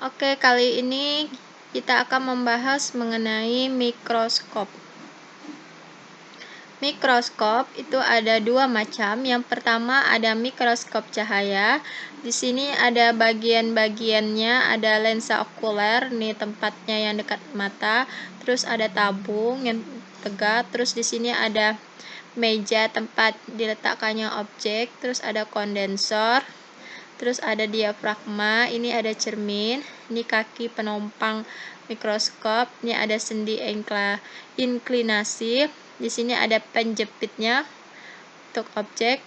Oke, kali ini kita akan membahas mengenai mikroskop. Mikroskop itu ada dua macam. Yang pertama ada mikroskop cahaya. Di sini ada bagian-bagiannya, ada lensa okuler, nih tempatnya yang dekat mata. Terus ada tabung yang tegak. Terus di sini ada meja tempat diletakkannya objek. Terus ada kondensor. Terus ada diafragma, ini ada cermin, ini kaki penumpang mikroskop, ini ada sendi inklinasi, di sini ada penjepitnya untuk objek,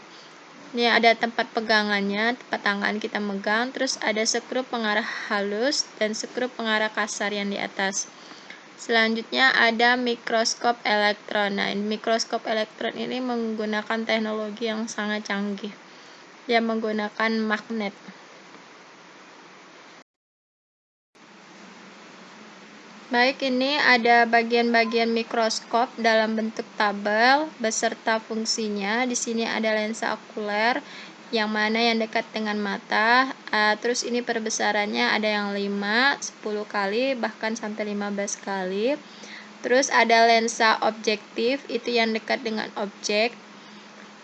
ini ada tempat pegangannya, tempat tangan kita megang, terus ada skru pengarah halus dan skru pengarah kasar yang di atas. Selanjutnya ada mikroskop elektron. Nah, mikroskop elektron ini menggunakan teknologi yang sangat canggih. Dia menggunakan magnet. Baik, ini ada bagian-bagian mikroskop dalam bentuk tabel beserta fungsinya. Di sini ada lensa okuler yang mana yang dekat dengan mata. Terus ini perbesarannya ada yang 5, 10 kali, bahkan sampai 15 kali. Terus ada lensa objektif, itu yang dekat dengan objek.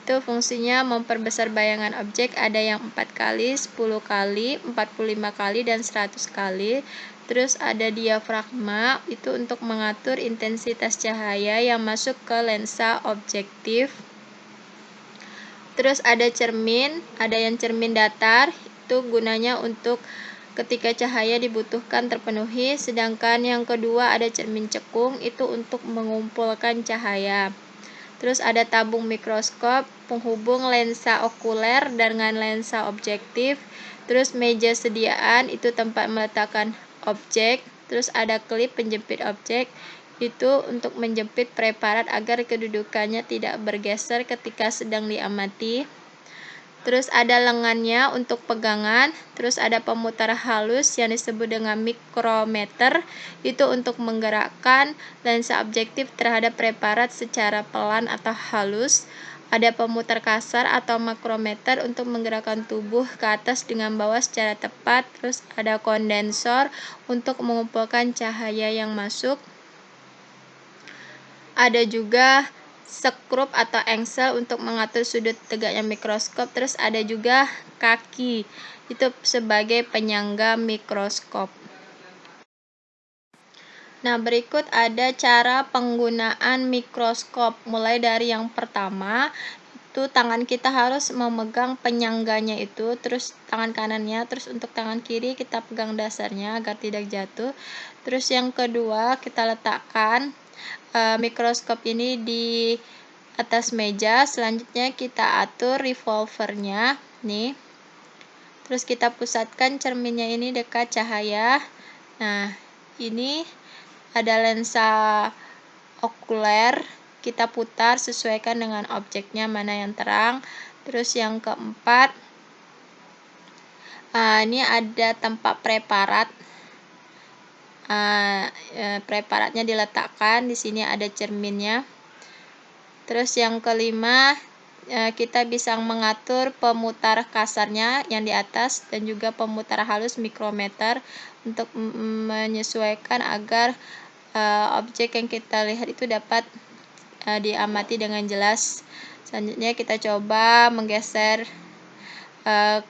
Itu fungsinya memperbesar bayangan objek, ada yang 4 kali, 10 kali, 45 kali, dan 100 kali. Terus ada diafragma, itu untuk mengatur intensitas cahaya yang masuk ke lensa objektif. Terus ada cermin, ada yang cermin datar, itu gunanya untuk ketika cahaya dibutuhkan terpenuhi. Sedangkan yang kedua ada cermin cekung, itu untuk mengumpulkan cahaya. Terus ada tabung mikroskop, penghubung lensa okuler dengan lensa objektif. Terus meja sediaan, itu tempat meletakkan objek. Terus ada klip penjepit objek, itu untuk menjepit preparat agar kedudukannya tidak bergeser ketika sedang diamati. Terus ada lengannya untuk pegangan. Terus ada pemutar halus yang disebut dengan mikrometer, itu untuk menggerakkan lensa objektif terhadap preparat secara pelan atau halus. Ada pemutar kasar atau makrometer untuk menggerakkan tubuh ke atas dengan bawah secara tepat. Terus ada kondensor untuk mengumpulkan cahaya yang masuk. Ada juga skrup atau engsel untuk mengatur sudut tegaknya mikroskop. Terus ada juga kaki, itu sebagai penyangga mikroskop. Nah, berikut ada cara penggunaan mikroskop. Mulai dari yang pertama, itu tangan kita harus memegang penyangganya itu, terus tangan kanannya, terus untuk tangan kiri kita pegang dasarnya agar tidak jatuh. Terus yang kedua, kita letakkan mikroskop ini di atas meja. Selanjutnya kita atur revolvernya nih. Terus kita pusatkan cerminnya ini dekat cahaya. Nah, ini ada lensa okuler, kita putar sesuaikan dengan objeknya mana yang terang. Terus yang keempat, ini ada tempat preparat. Preparatnya diletakkan di sini, ada cerminnya. Terus yang kelima, kita bisa mengatur pemutar kasarnya yang di atas dan juga pemutar halus mikrometer untuk menyesuaikan agar objek yang kita lihat itu dapat diamati dengan jelas. Selanjutnya kita coba menggeser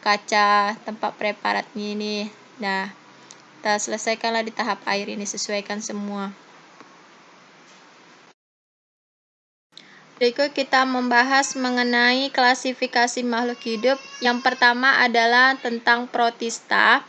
kaca tempat preparatnya ini. Nah, kita selesaikanlah di tahap air ini, sesuaikan semua. Berikut kita membahas mengenai klasifikasi makhluk hidup. Yang pertama adalah tentang protista.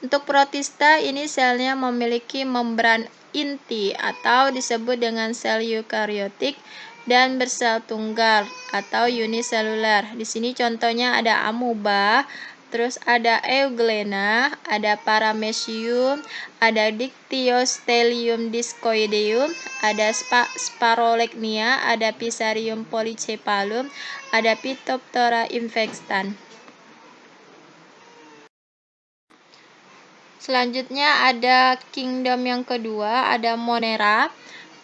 Untuk protista ini selnya memiliki membran inti atau disebut dengan sel eukariotik dan bersel tunggal atau uniselular. Di sini contohnya ada amuba, terus ada euglena, ada paramecium, ada dictyostelium discoideum, ada sparolegnia, ada Physarum polycephalum, ada Phytophthora infestan. Selanjutnya ada kingdom yang kedua, ada Monera.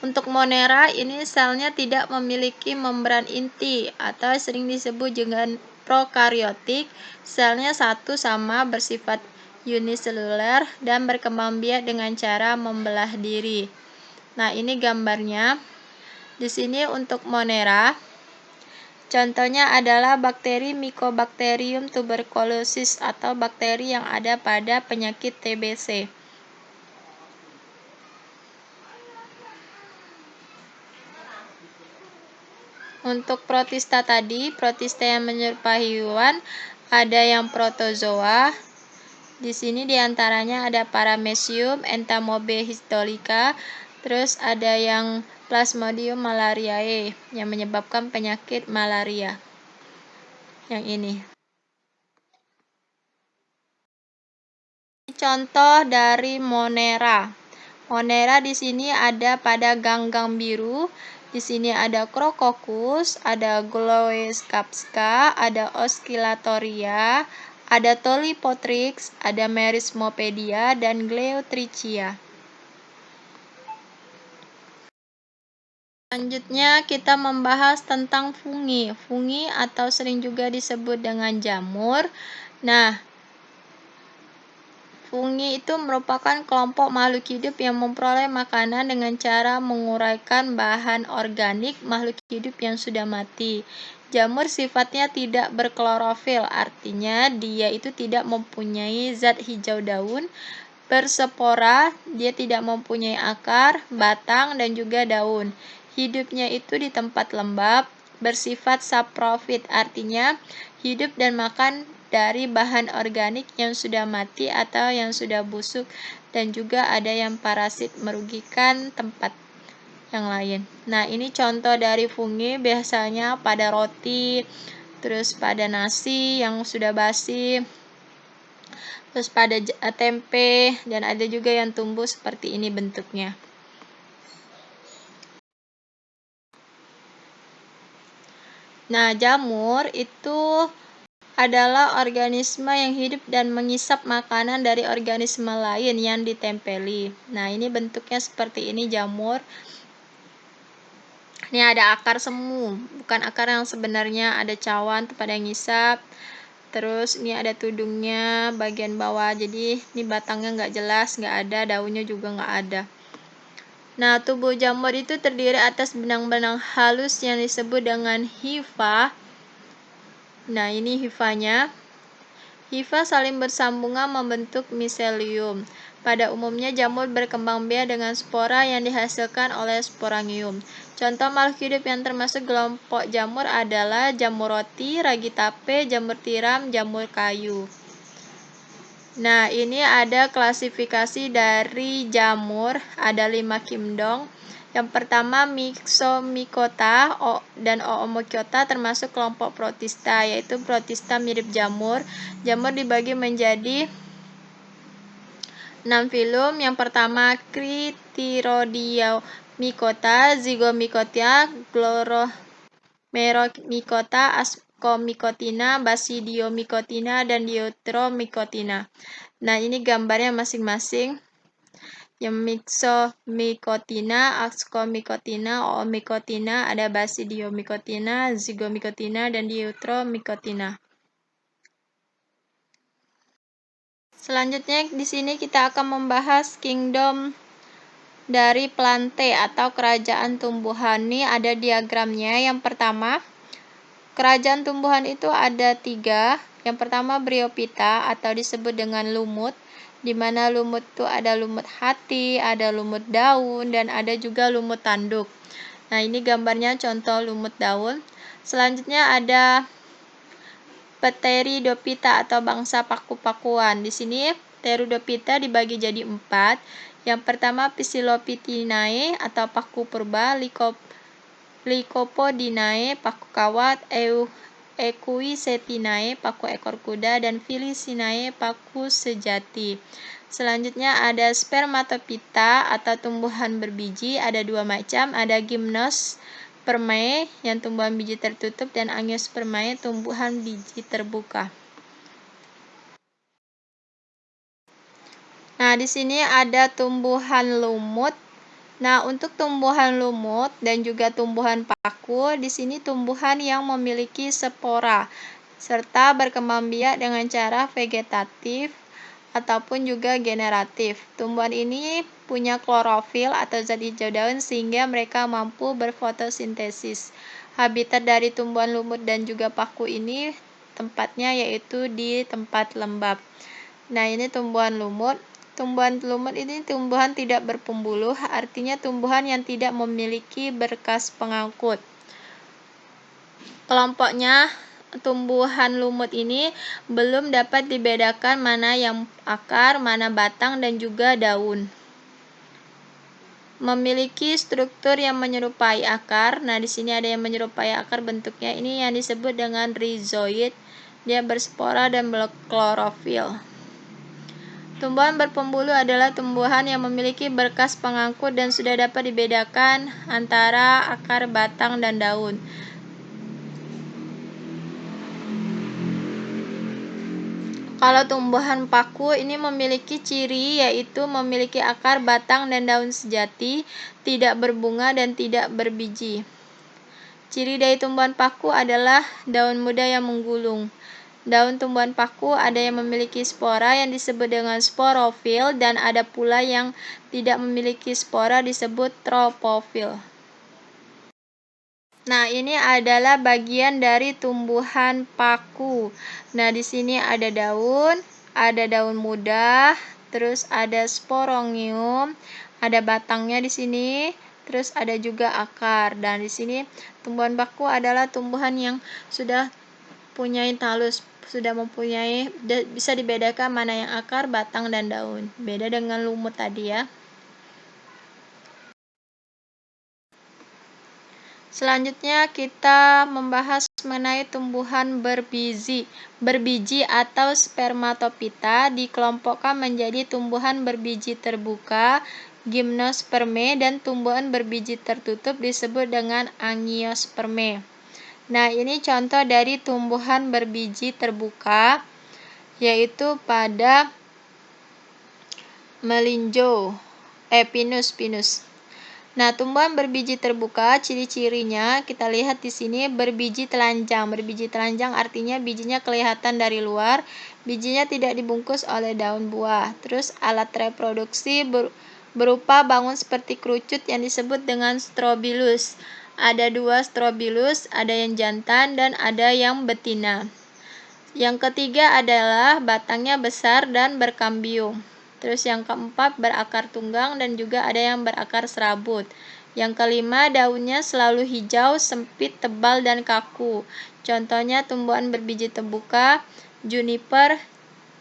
Untuk Monera ini selnya tidak memiliki membran inti atau sering disebut dengan prokaryotik. Selnya satu sama, bersifat uniseluler dan berkembang biak dengan cara membelah diri. Nah, ini gambarnya. Di sini untuk Monera, contohnya adalah bakteri Mycobacterium tuberculosis atau bakteri yang ada pada penyakit TBC. Untuk protista tadi, protista yang menyerupai hewan, ada yang protozoa. Di sini diantaranya ada Paramecium, Entamoeba histolica, terus ada yang Plasmodium malariae yang menyebabkan penyakit malaria. Yang ini. Contoh dari Monera. Monera di sini ada pada ganggang biru. Di sini ada Crococcus, ada Gloeocapska, ada Oscillatoria, ada Tolipotrix, ada Merismopedia, dan Gleutrichia. Selanjutnya kita membahas tentang fungi. Fungi atau sering juga disebut dengan jamur. Nah, fungi itu merupakan kelompok makhluk hidup yang memperoleh makanan dengan cara menguraikan bahan organik makhluk hidup yang sudah mati. Jamur sifatnya tidak berklorofil, artinya dia itu tidak mempunyai zat hijau daun. Berspora, dia tidak mempunyai akar, batang, dan juga daun. Hidupnya itu di tempat lembab, bersifat saprofit, artinya hidup dan makan dari bahan organik yang sudah mati atau yang sudah busuk, dan juga ada yang parasit merugikan tempat yang lain. Nah, ini contoh dari fungi biasanya pada roti, terus pada nasi yang sudah basi, terus pada tempe, dan ada juga yang tumbuh seperti ini bentuknya. Nah, jamur itu adalah organisme yang hidup dan mengisap makanan dari organisme lain yang ditempeli. Nah, ini bentuknya seperti ini jamur. Ini ada akar semu, bukan akar yang sebenarnya, ada cawan tempat yang ngisap. Terus ini ada tudungnya bagian bawah, jadi ini batangnya nggak jelas, nggak ada, daunnya juga nggak ada. Nah, tubuh jamur itu terdiri atas benang-benang halus yang disebut dengan hifa. Nah, ini hifanya. Hifa saling bersambungan membentuk miselium. Pada umumnya jamur berkembang biak dengan spora yang dihasilkan oleh sporangium. Contoh makhluk hidup yang termasuk kelompok jamur adalah jamur roti, ragi tape, jamur tiram, jamur kayu. Nah, ini ada klasifikasi dari jamur, ada 5 kimdong. Yang pertama Myxomycota dan Oomycota termasuk kelompok protista, yaitu protista mirip jamur. Jamur dibagi menjadi 6 filum. Yang pertama Critirodiomycota, Zygomycota, Chloromyromycota, Ascomycotina, Basidiomycotina, dan Deuteromycotina. Nah, ini gambarnya masing-masing. Yang Myxomycotina, Ascomycotina, Oomycotina, ada Basidiomycotina, Zygomycotina, dan Deuteromycotina. Selanjutnya di sini kita akan membahas kingdom dari plante atau kerajaan tumbuhan. Ini ada diagramnya. Yang pertama, kerajaan tumbuhan itu ada 3. Yang pertama Bryophyta atau disebut dengan lumut, di mana lumut itu ada lumut hati, ada lumut daun, dan ada juga lumut tanduk. Nah, ini gambarnya contoh lumut daun. Selanjutnya ada Pteridophyta atau bangsa paku-pakuan. Di sini Pteridophyta dibagi jadi 4. Yang pertama Psilophytinae atau paku purba, Lycopodinae paku kawat, Equisetinae paku ekor kuda, dan Felicinae paku sejati. Selanjutnya ada Spermatophyta atau tumbuhan berbiji, ada 2 macam, ada Gymnospermae yang tumbuhan biji tertutup, dan Angiospermae tumbuhan biji terbuka. Nah, di sini ada tumbuhan lumut. Nah, untuk tumbuhan lumut dan juga tumbuhan paku, di sini tumbuhan yang memiliki spora serta berkembang biak dengan cara vegetatif ataupun juga generatif. Tumbuhan ini punya klorofil atau zat hijau daun sehingga mereka mampu berfotosintesis. Habitat dari tumbuhan lumut dan juga paku ini tempatnya yaitu di tempat lembab. Nah, ini tumbuhan lumut. Tumbuhan lumut ini tumbuhan tidak berpembuluh, artinya tumbuhan yang tidak memiliki berkas pengangkut. Kelompoknya tumbuhan lumut ini belum dapat dibedakan mana yang akar, mana batang, dan juga daun. Memiliki struktur yang menyerupai akar. Nah, di sini ada yang menyerupai akar bentuknya. Ini yang disebut dengan rhizoid. Dia berspora dan berklorofil. Tumbuhan berpembuluh adalah tumbuhan yang memiliki berkas pengangkut dan sudah dapat dibedakan antara akar, batang, dan daun. Kalau tumbuhan paku ini memiliki ciri yaitu memiliki akar, batang, dan daun sejati, tidak berbunga dan tidak berbiji. Ciri dari tumbuhan paku adalah daun muda yang menggulung. Daun tumbuhan paku ada yang memiliki spora yang disebut dengan sporofil dan ada pula yang tidak memiliki spora disebut tropofil. Nah, ini adalah bagian dari tumbuhan paku. Nah, di sini ada daun muda, terus ada sporongium, ada batangnya di sini, terus ada juga akar. Dan di sini tumbuhan paku adalah tumbuhan yang sudah punya talus, sudah mempunyai, bisa dibedakan mana yang akar, batang, dan daun. Beda dengan lumut tadi ya. Selanjutnya kita membahas mengenai tumbuhan berbiji atau spermatopita dikelompokkan menjadi tumbuhan berbiji terbuka, gimnosperme, dan tumbuhan berbiji tertutup disebut dengan angiosperme. Nah, ini contoh dari tumbuhan berbiji terbuka yaitu pada melinjo, pinus. Nah, tumbuhan berbiji terbuka, ciri-cirinya kita lihat di sini berbiji telanjang. Berbiji telanjang artinya bijinya kelihatan dari luar, bijinya tidak dibungkus oleh daun buah. Terus alat reproduksi berupa bangun seperti kerucut yang disebut dengan strobilus. Ada 2 strobilus, ada yang jantan dan ada yang betina. Yang ketiga adalah batangnya besar dan berkambium. Terus yang keempat berakar tunggang dan juga ada yang berakar serabut. Yang kelima daunnya selalu hijau, sempit, tebal, dan kaku. Contohnya tumbuhan berbiji terbuka, juniper,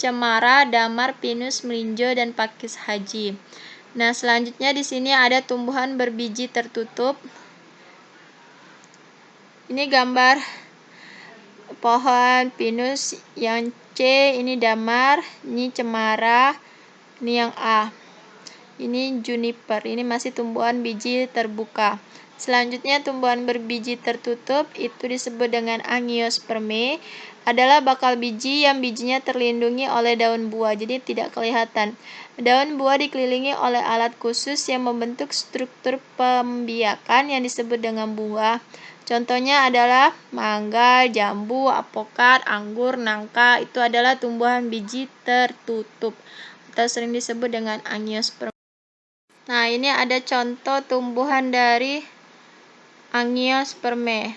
cemara, damar, pinus, melinjo, dan pakis haji. Nah, selanjutnya di sini ada tumbuhan berbiji tertutup. Ini gambar pohon pinus yang C, ini damar, ini cemara, ini yang A. Ini juniper, ini masih tumbuhan biji terbuka. Selanjutnya tumbuhan berbiji tertutup itu disebut dengan angiosperme, adalah bakal biji yang bijinya terlindungi oleh daun buah, jadi tidak kelihatan. Daun buah dikelilingi oleh alat khusus yang membentuk struktur pembiakan yang disebut dengan buah. Contohnya adalah mangga, jambu, apokat, anggur, nangka, itu adalah tumbuhan biji tertutup atau sering disebut dengan angiosperme. Nah, ini ada contoh tumbuhan dari angiosperme.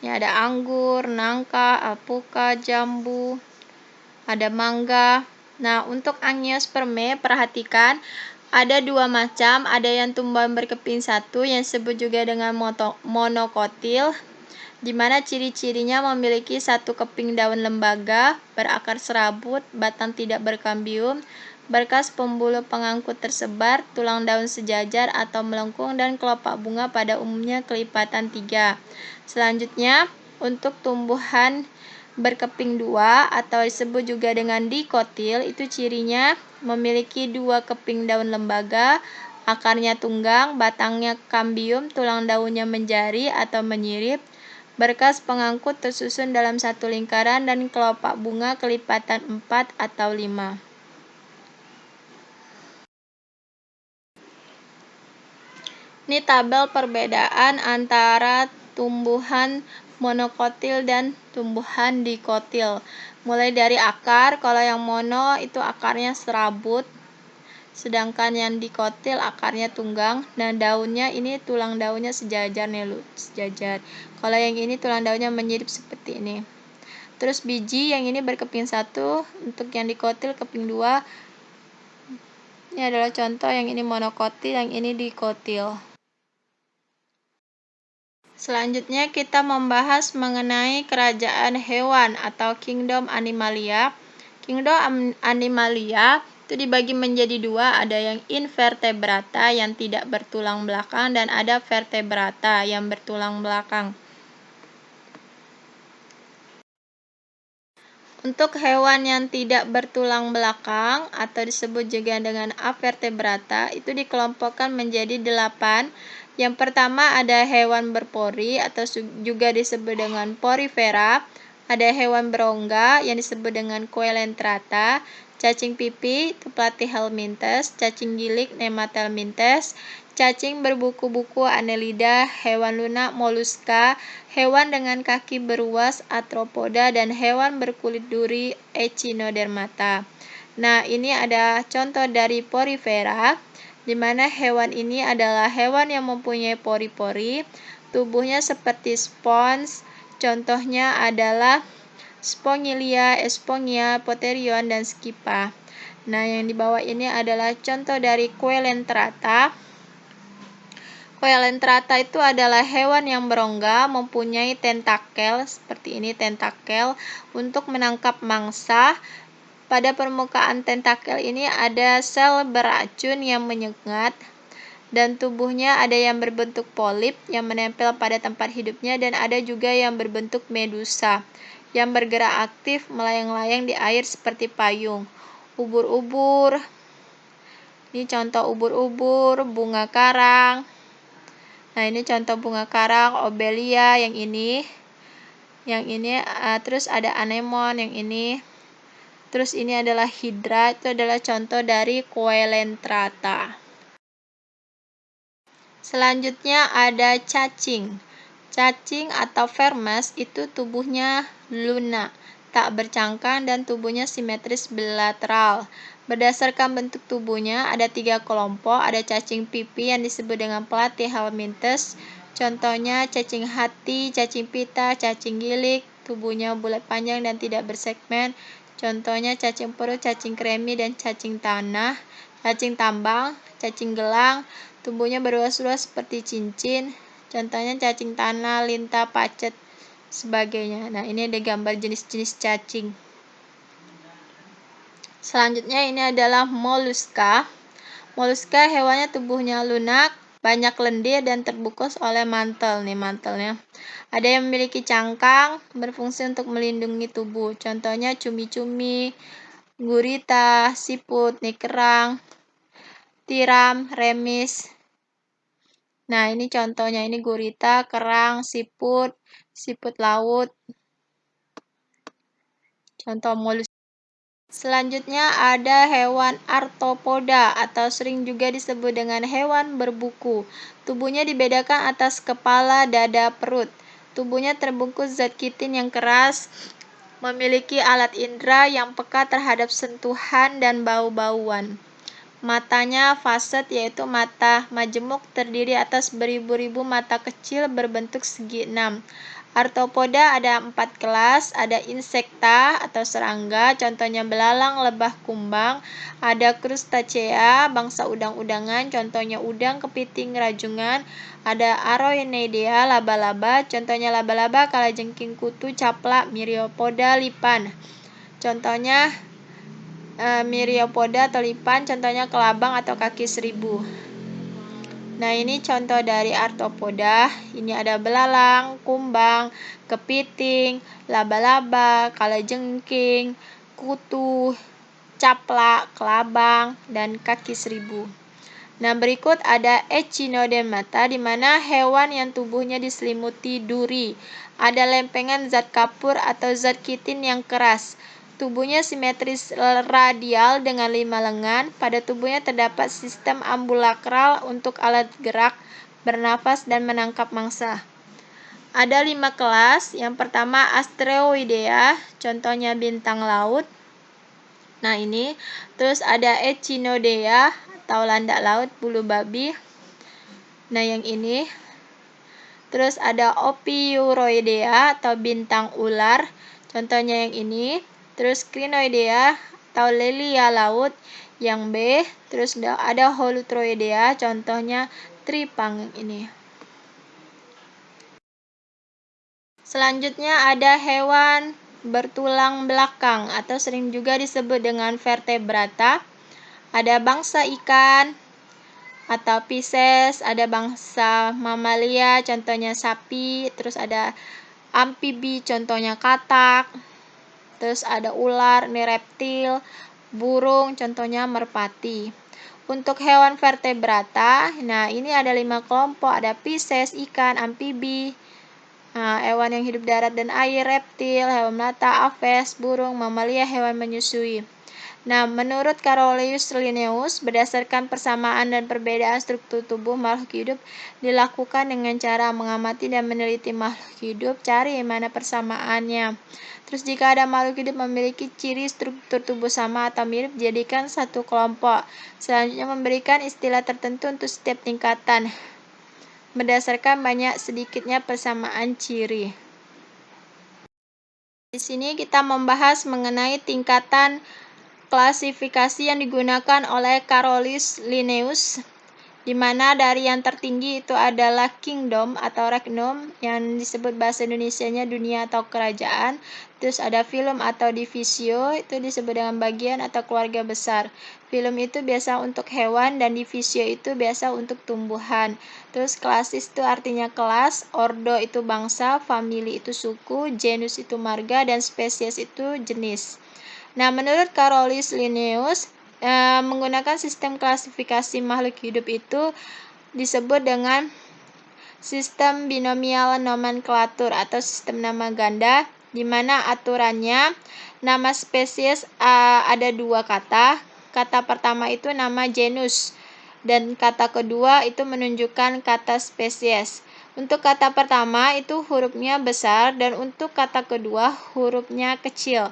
Ini ada anggur, nangka, alpukat, jambu, ada mangga. Nah, untuk angiosperme perhatikan ada 2 macam, ada yang tumbuhan berkeping satu yang disebut juga dengan monokotil, di mana ciri-cirinya memiliki satu keping daun lembaga, berakar serabut, batang tidak berkambium, berkas pembuluh pengangkut tersebar, tulang daun sejajar atau melengkung, dan kelopak bunga pada umumnya kelipatan 3. Selanjutnya, untuk tumbuhan berkeping 2 atau disebut juga dengan dikotil, itu cirinya memiliki 2 keping daun lembaga, akarnya tunggang, batangnya kambium, tulang daunnya menjari atau menyirip, berkas pengangkut tersusun dalam satu lingkaran, dan kelopak bunga kelipatan 4 atau 5. Ini tabel perbedaan antara tumbuhan monokotil dan tumbuhan dikotil. mulai dari akar. Kalau yang mono itu akarnya serabut, sedangkan yang dikotil akarnya tunggang. Nah, daunnya ini tulang daunnya sejajar nih, sejajar. Kalau yang ini tulang daunnya menyirip seperti ini. Terus biji yang ini berkeping 1, untuk yang dikotil keping 2. Ini adalah contoh, yang ini monokotil, yang ini dikotil. Selanjutnya kita membahas mengenai kerajaan hewan atau kingdom animalia. Kingdom animalia itu dibagi menjadi 2, ada yang invertebrata yang tidak bertulang belakang dan ada vertebrata yang bertulang belakang. Untuk hewan yang tidak bertulang belakang atau disebut juga dengan avertebrata itu dikelompokkan menjadi 8. Yang pertama ada hewan berpori atau juga disebut dengan porifera. Ada hewan berongga yang disebut dengan coelenterata, cacing pipi itu platyhelminthes, cacing gilik nematelminthes, cacing berbuku-buku Annelida, hewan lunak moluska, hewan dengan kaki beruas arthropoda, dan hewan berkulit duri echinodermata. Nah, ini ada contoh dari porifera, di mana hewan ini adalah hewan yang mempunyai pori-pori, tubuhnya seperti spons. Contohnya adalah Spongylia, Espongia, Potherion, dan Scypha. Nah, yang di bawah ini adalah contoh dari coelenterata. Coelenterata itu adalah hewan yang berongga, mempunyai tentakel, seperti ini tentakel, untuk menangkap mangsa. Pada permukaan tentakel ini ada sel beracun yang menyengat, dan tubuhnya ada yang berbentuk polip yang menempel pada tempat hidupnya, dan ada juga yang berbentuk medusa yang bergerak aktif melayang-layang di air seperti payung. Ubur-ubur, ini contoh ubur-ubur, bunga karang. Nah, ini contoh bunga karang, obelia yang ini. Terus ada anemon yang ini. Terus ini adalah hidra, itu adalah contoh dari coelenterata. Selanjutnya ada cacing. Cacing atau vermes itu tubuhnya lunak, tak bercangkang, dan tubuhnya simetris bilateral. Berdasarkan bentuk tubuhnya ada 3 kelompok, ada cacing pipi yang disebut dengan platyhelminthes. Contohnya cacing hati, cacing pita, cacing gilik, tubuhnya bulat panjang dan tidak bersegmen. Contohnya cacing perut, cacing kremi, dan cacing tanah. Cacing tambang, cacing gelang, tubuhnya beruas-ruas seperti cincin. Contohnya cacing tanah, lintah, pacet, sebagainya. Nah, ini ada gambar jenis-jenis cacing. Selanjutnya ini adalah moluska. Moluska hewannya tubuhnya lunak, banyak lendir, dan terbungkus oleh mantel. Nih mantelnya. Ada yang memiliki cangkang, berfungsi untuk melindungi tubuh. Contohnya cumi-cumi, gurita, siput, kerang, tiram, remis. Nah, ini contohnya, ini gurita, kerang, siput laut. Contoh moluska. Selanjutnya ada hewan arthropoda atau sering juga disebut dengan hewan berbuku. Tubuhnya dibedakan atas kepala, dada, perut. Tubuhnya terbungkus zat kitin yang keras, memiliki alat indera yang peka terhadap sentuhan dan bau-bauan. Matanya faset, yaitu mata majemuk terdiri atas beribu-ribu mata kecil berbentuk segi 6. Arthropoda ada 4 kelas, ada insekta atau serangga, contohnya belalang, lebah, kumbang. Ada crustacea, bangsa udang-udangan, contohnya udang, kepiting, rajungan. Ada aroenidea, laba-laba, contohnya laba-laba, kalajengking, kutu, caplak, myriapoda, lipan. Contohnya myriapoda atau lipan, contohnya kelabang atau kaki seribu. Nah, ini contoh dari arthropoda. Ini ada belalang, kumbang, kepiting, laba-laba, kalajengking, kutu, caplak, kelabang, dan kaki seribu. Nah, berikut ada echinodermata, di mana hewan yang tubuhnya diselimuti duri. Ada lempengan zat kapur atau zat kitin yang keras. Tubuhnya simetris radial dengan 5 lengan. Pada tubuhnya terdapat sistem ambulakral untuk alat gerak, bernafas, dan menangkap mangsa. ada 5 kelas. Yang pertama Asteroidea, contohnya bintang laut. Nah ini, terus ada Echinodea atau landak laut bulu babi. Nah yang ini. Terus ada Ophiuroidea atau bintang ular, contohnya yang ini. Terus Crinoidea atau lilia laut yang B. Terus ada Holutroidea, contohnya tripang ini. Selanjutnya ada hewan bertulang belakang atau sering juga disebut dengan vertebrata. Ada bangsa ikan atau Pisces, ada bangsa mamalia, contohnya sapi, terus ada amfibi, contohnya katak, terus ada ular, ini reptil, burung, contohnya merpati. Untuk hewan vertebrata, nah ini ada 5 kelompok, ada Pisces, ikan, amfibi, hewan yang hidup darat dan air, reptil, hewan melata, aves, burung, mamalia, hewan menyusui. Nah, menurut Carolus Linnaeus, berdasarkan persamaan dan perbedaan struktur tubuh makhluk hidup dilakukan dengan cara mengamati dan meneliti makhluk hidup, cari mana persamaannya. Terus jika ada makhluk hidup memiliki ciri struktur tubuh sama atau mirip, jadikan satu kelompok. Selanjutnya memberikan istilah tertentu untuk setiap tingkatan, berdasarkan banyak sedikitnya persamaan ciri. Di sini kita membahas mengenai tingkatan klasifikasi yang digunakan oleh Carolus Linnaeus, di mana dari yang tertinggi itu adalah kingdom atau regnum, yang disebut bahasa Indonesianya dunia atau kerajaan. Terus ada phylum atau divisio, itu disebut dengan bagian atau keluarga besar. Phylum itu biasa untuk hewan dan divisio itu biasa untuk tumbuhan. Terus klasis itu artinya kelas, ordo itu bangsa, family itu suku, genus itu marga, dan spesies itu jenis. Nah, menurut Carolus Linnaeus, menggunakan sistem klasifikasi makhluk hidup itu disebut dengan sistem binomial nomenklatur atau sistem nama ganda, di mana aturannya nama spesies ada 2 kata. Kata pertama itu nama genus, dan kata kedua itu menunjukkan kata spesies. Untuk kata pertama itu hurufnya besar, dan untuk kata kedua hurufnya kecil.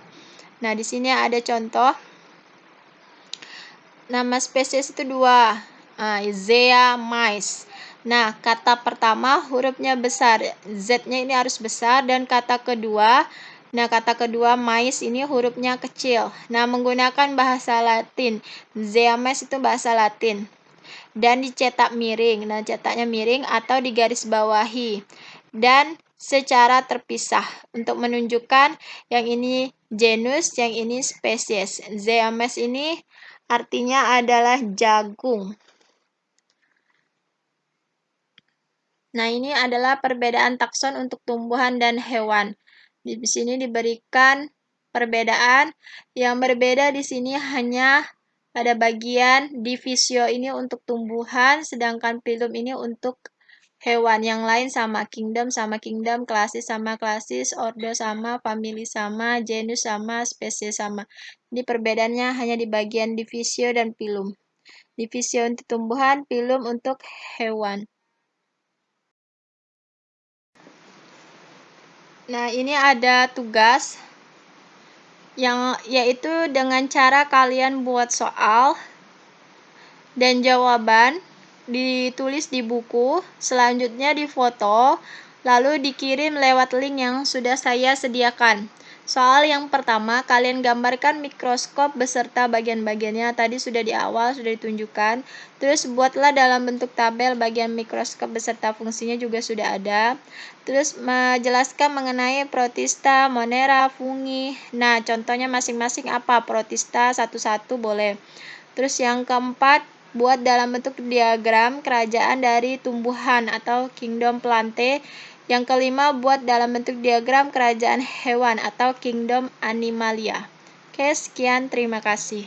Nah, di sini ada contoh. Nama spesies itu 2. Zea mais. Nah, kata pertama hurufnya besar. Z-nya ini harus besar, dan kata kedua mais ini hurufnya kecil. Nah, menggunakan bahasa Latin. Zea mais itu bahasa Latin. Dan dicetak miring. Nah, cetaknya miring atau digaris bawahi. Dan secara terpisah untuk menunjukkan yang ini genus, yang ini spesies. Zea mays ini artinya adalah jagung. Nah, ini adalah perbedaan takson untuk tumbuhan dan hewan. Di sini diberikan perbedaan. Yang berbeda di sini hanya pada bagian divisio ini untuk tumbuhan, sedangkan phylum ini untuk hewan. Yang lain sama kingdom, klasis sama klasis, ordo sama, family sama, genus sama, spesies sama. Jadi perbedaannya hanya di bagian divisio dan phylum. Divisio untuk tumbuhan, phylum untuk hewan. Nah, ini ada tugas yang yaitu dengan cara kalian buat soal dan jawaban ditulis di buku, selanjutnya difoto, lalu dikirim lewat link yang sudah saya sediakan. Soal yang pertama, kalian gambarkan mikroskop beserta bagian-bagiannya. Tadi sudah di awal, sudah ditunjukkan. Terus buatlah dalam bentuk tabel bagian mikroskop beserta fungsinya juga sudah ada. Terus menjelaskan mengenai protista, monera, fungi. Nah, contohnya masing-masing apa? Protista satu-satu boleh. Terus yang keempat, buat dalam bentuk diagram kerajaan dari tumbuhan atau kingdom plante. Yang kelima, buat dalam bentuk diagram kerajaan hewan atau kingdom animalia. Oke, sekian, terima kasih.